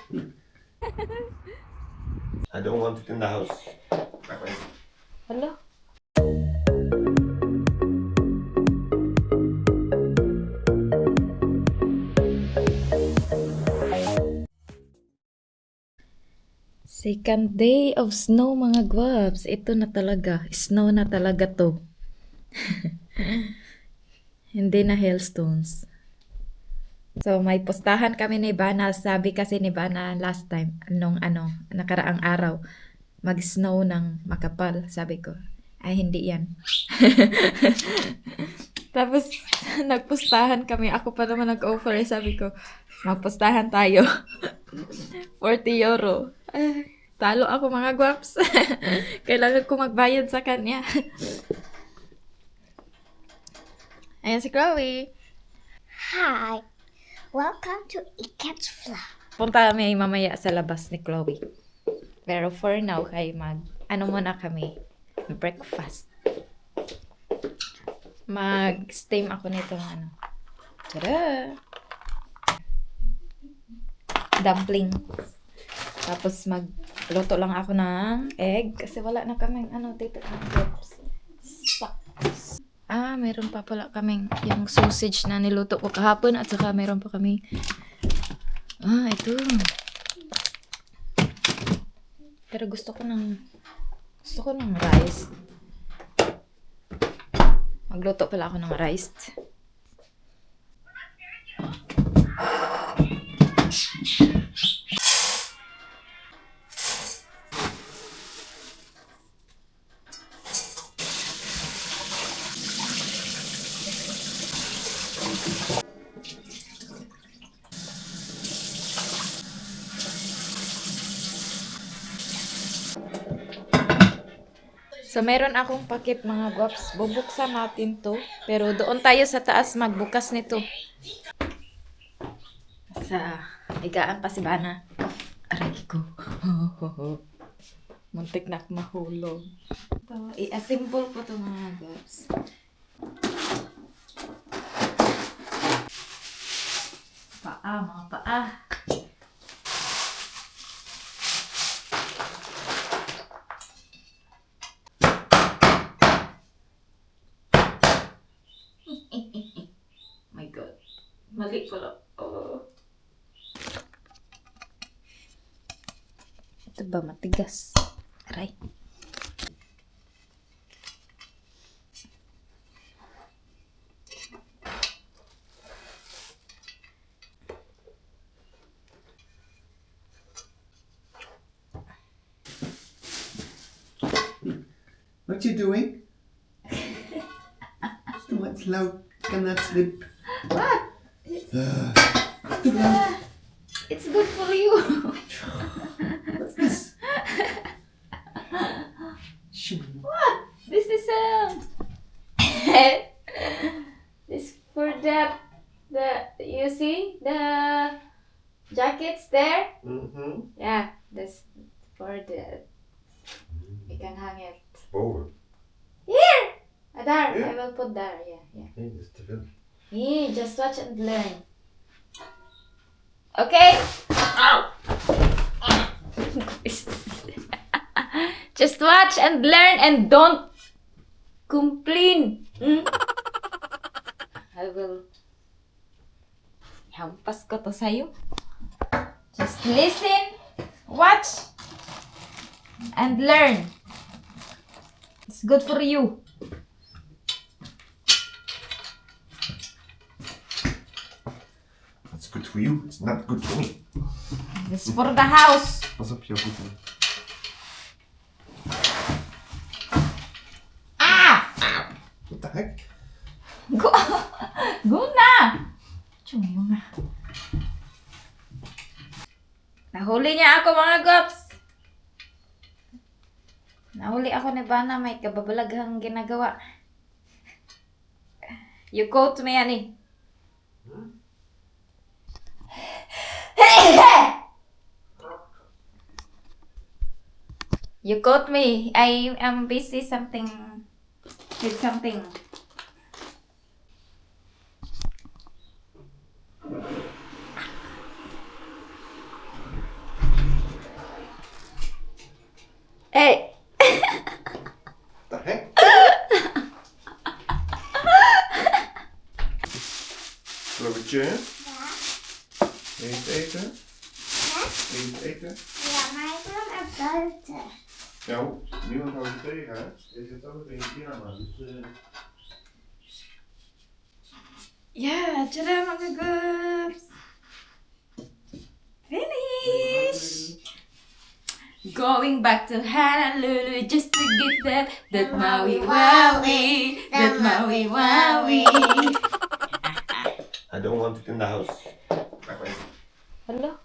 I don't want it in the house. Hello? Second day of snow mga guwaps. Ito na talaga. Snow na talaga to. Hindi na hailstones. So may pustahan kami ni Bana. Sabi kasi ni Bana last time, nakaraang araw, mag-snow ng makapal. Sabi ko, ay hindi yan. Tapos nagpustahan kami. Ako pa naman nag-offer. Sabi ko, magpustahan tayo. 40 euro. Ay, talo ako mga guwaps. Kailangan ko magbayad sa kanya. Ayan si Chloe. Hi, welcome to Iket's Vlog. Punta kami mamaya sa labas ni Chloe. Pero for now, muna kami, breakfast. Mag-steam ako nito, tada! Dumpling. Tapos magluto lang ako ng egg kasi wala na kaming dito ng chips. Meron pa pala kaming yung sausage na niluto ko kahapon at saka meron pa kami ito. Pero gusto ko ng rice. Magluto pala ako ng rice. So, meron akong pakit mga guwaps. Bubuksan natin to. Pero doon tayo sa taas magbukas nito. Sa higaan pa si Bana. Aray ko. Muntik na ako mahulog. Ito, i-assemble ko to mga guwaps. Mga paa. My God. Mali pala. Oh. Ito ba matigas? Aray. What you doing? It's too much loud. Cannot sleep. What? It's good for you. What's this? Shoo. What? This is this for the you see the jackets there? Mm-hmm. Yeah, this for the you can hang it Boven. here. There, Yeah. I will put there. Yeah. Nee, dat is te veel. Yeah, just watch and learn. Okay? Just watch and learn and don't complain. I will hampas ko to sa'yo. Just listen, watch, and learn. It's good for you. It's good for you. It's not good for me. It's for the house. Pas op jouw voeten. What the heck? Go, go na! Chuyo nga. Nahuli niya ako mga gops. Nahuli ako ni Bana, may kababalaghang ginagawa. You quote me, ani. You caught me. I am busy with something. eten? Hè? Wil je iets eten? Ja, maar ik wil naar buiten. Nou, niemand houdt je tegen, hè? Je zit ook in je pyjama, dus... Ja, tjada mga gups! Finish! Going back to Honolulu just to get that Maui Wowie, that Maui Wowie. I don't want it in the house. Hello?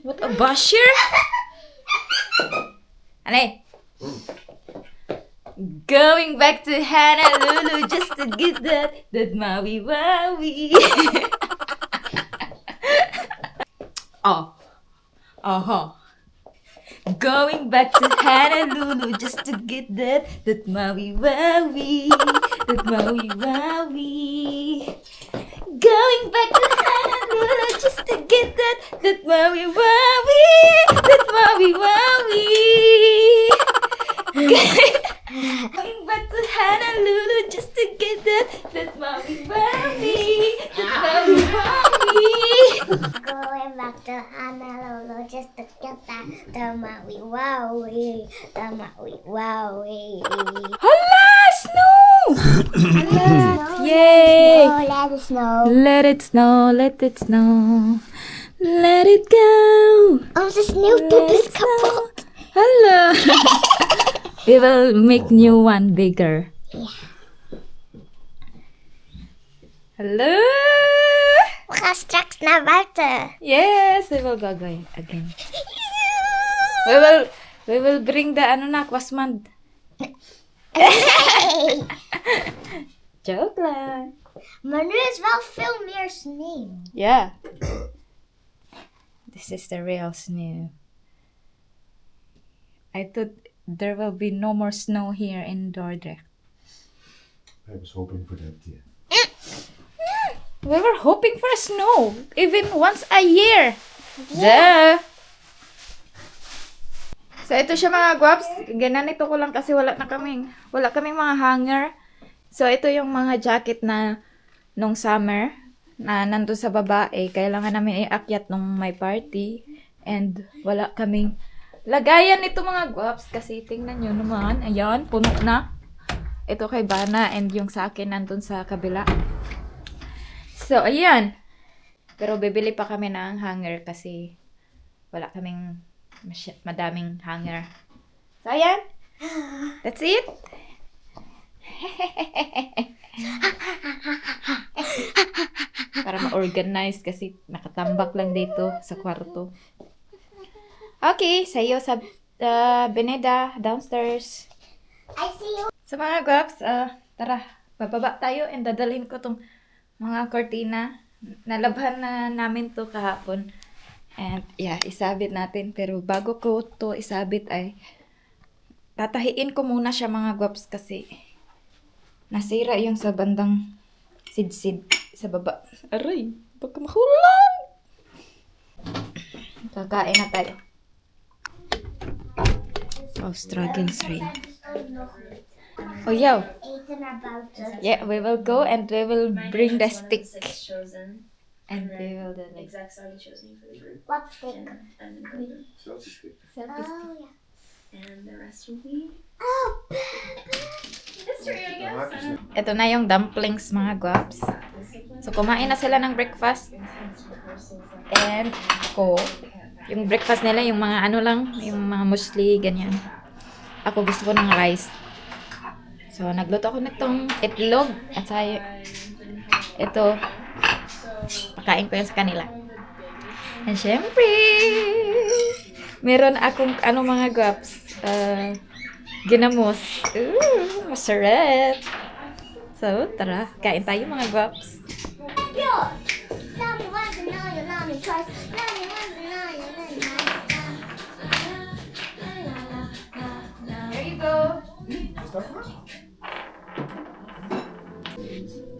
What a basher! Anay? Going back to Honolulu just to get that Maui Wowie. Oh. Uh-huh. Going back to Honolulu just to get that Maui Wowie, that Maui Wowie. Going back to Honolulu just to get that Maui Wowie, that Maui Wowie. Going back to Honolulu just to get that Maui Wowie, that Maui Wowie. Going back to Honolulu just to get that the Maui Wowie, the Maui Wowie. Hala! Snow! Hala! Yay! Oh, let it snow. Let it snow, let it snow. Let it go. Onze sneeuwpop is kapot. Hello. We will make new one bigger. Hello. We gaan straks naar buiten. Yes, we will go again. We will bring the kwasmand. Hey. Joke lang. Maar nu is wel veel meer sneeuw. Yeah. This is the real snow. I thought there will be no more snow here in Dordrecht. I was hoping for that, yeah. We were hoping for snow, even once a year. Duh! So, ito siya mga guwaps. Gananito ko lang kasi wala kaming mga hanger. So, ito yung mga jacket na nung summer na nandun sa baba. Kailangan namin iakyat nung may party. And wala kaming lagayan nito mga guwaps. Kasi tingnan nyo naman. Ayan, puno na. Ito kay Bana and yung sa akin nandun sa kabila. So, ayan. Pero bibili pa kami ng hanger kasi wala kaming madaming hanger. So, ayan. That's it. Para ma-organize kasi nakatambak lang dito sa kwarto. Okay, sayo sa Beneda downstairs. I see you. So mga guwaps, tara, bababa tayo and dadalhin ko tong mga kortina. Nalabhan na namin to kahapon. And yeah, isabit natin. Pero bago ko to isabit ay tatahiin ko muna siya mga guwaps kasi nasira yung sa bandang sidsid sa baba. Aray, baka mahulan! Kakain na tayo. Australians rain. Oh, yo. Eten naar buiten. Yeah, we will go and we will bring the stick. Chosen. And we will do the Exact's already chosen for the group. Wat stick? And then Selfie stick. selfie stick. Oh ja. and the rest will be Oh, history, I guess. Ito na yung dumplings mga guwaps. So, kumain na sila ng breakfast. And ako, yung breakfast nila, yung mga ano lang, yung mga muesli, ganyan. Ako gusto ko ng rice. So, nagluto ako nitong itlog. At saka, ito, pakain ko yan sa kanila. And syempre, meron akong ano mga guwaps, ginamos. Ooh, masarap. So, tara, kain tayo mga guwaps. yeah. Mommy wants a million, mommy twice. Mommy wants a million, There you go.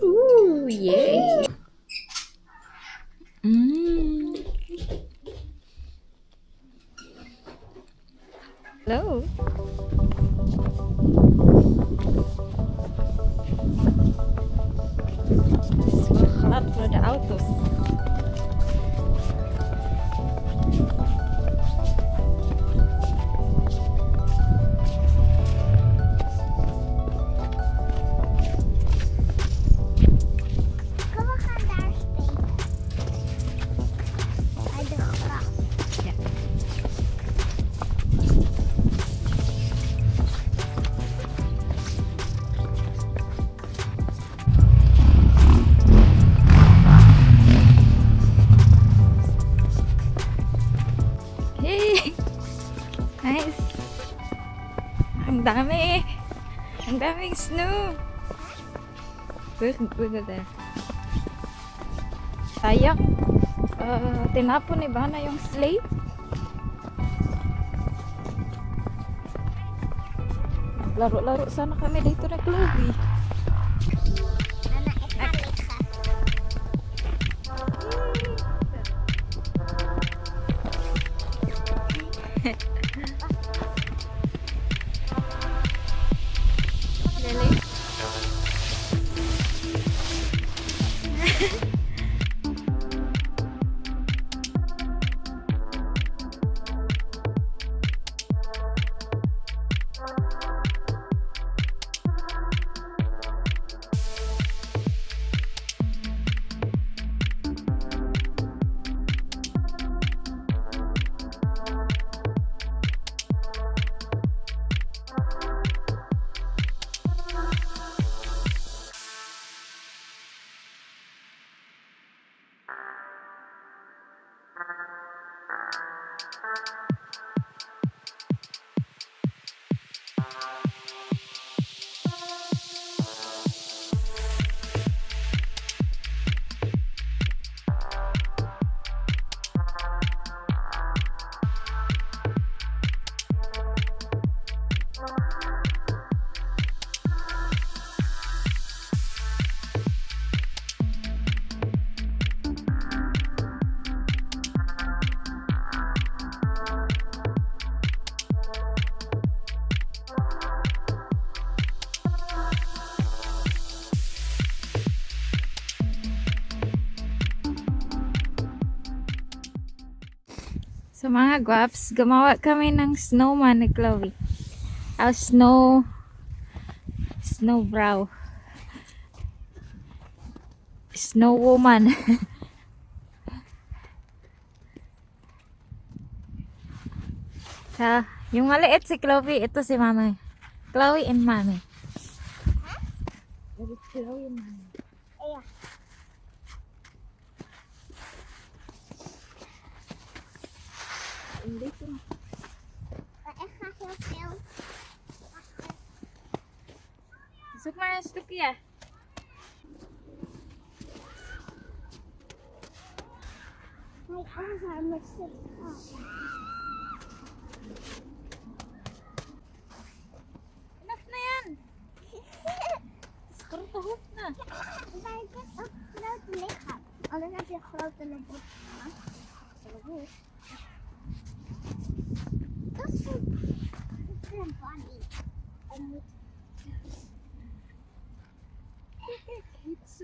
Ooh, yay. Hello. It's so hot for the autos. Ang dami. Ang daming snow. Look at that. Sayang. Tinapon ni Bana yung sleigh. Laro-laro sana kami dito na Chloe. Anak ikalik ka. Really? So mga guwaps, gumawa kami ng snowman ni Chloe. Snow brow. Snow woman. So, yung maliit si Chloe, ito si Mama. Chloe and Mommy. Chloe and Mommy. Ayan. Ik ga heel veel. Zoek maar een stukje. Mijn arm is zo. Enough na yan. Skrot de hoofd na. Maar ik heb een grote lichaam. Anders heb je een grote lichaam. Dat is een body. En moet... Kijk, het is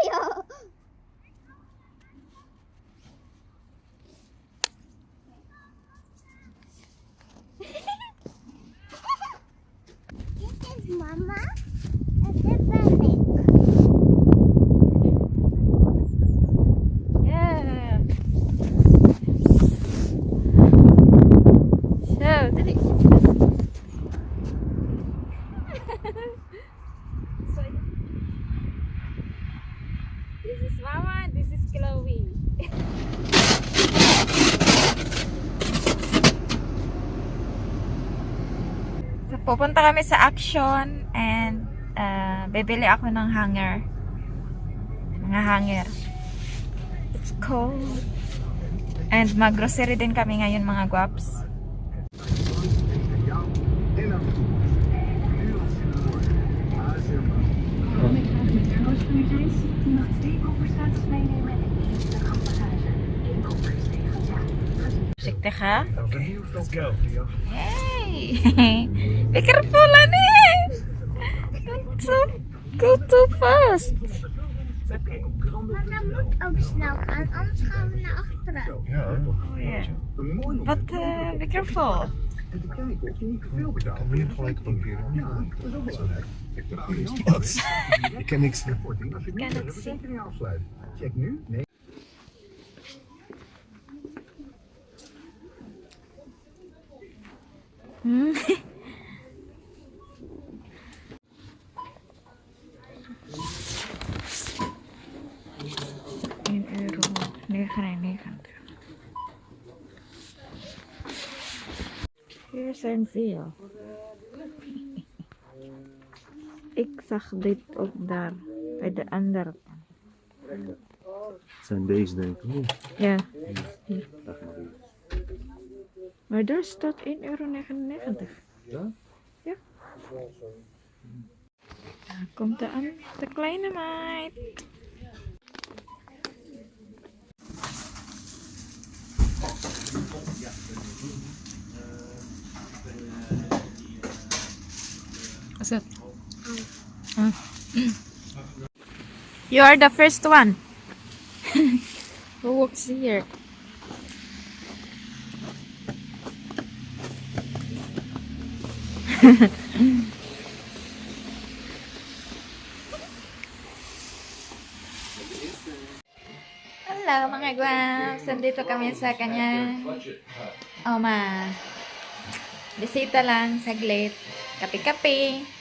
Ja. Dit is mama en dit ben ik. Yeah. Zo, dali. This is Mama, this is Chloe. So, pupunta kami sa Action and bibili ako ng hanger. Mga hanger. It's cold. And mag-grocery din kami ngayon mga guwaps. Sikte ka? Hey! Be careful, Annie! Go too fast! Maar dat moet ook snel gaan, anders gaan we naar achteren. Ja. Oh, yeah. But be careful. En te kijken of je niet te veel betaalt. Kan je gelijk parkeren? Ja, dat is ook belangrijk. Ik ken niks. Als je niet de verzekering afsluit, check nu. Nee. Here's Seinfeld. Ik zag dit ook daar. Bij de andere. Zijn deze denk ik. Ja. Maar daar staat €1,99. Ja? Ja. Daar komt de kleine meid. What's that? You are the first one. Who walks here? Hello mga guwams! Nandito kami sa kanyang oma. Bisita lang, saglit. Kape-kape.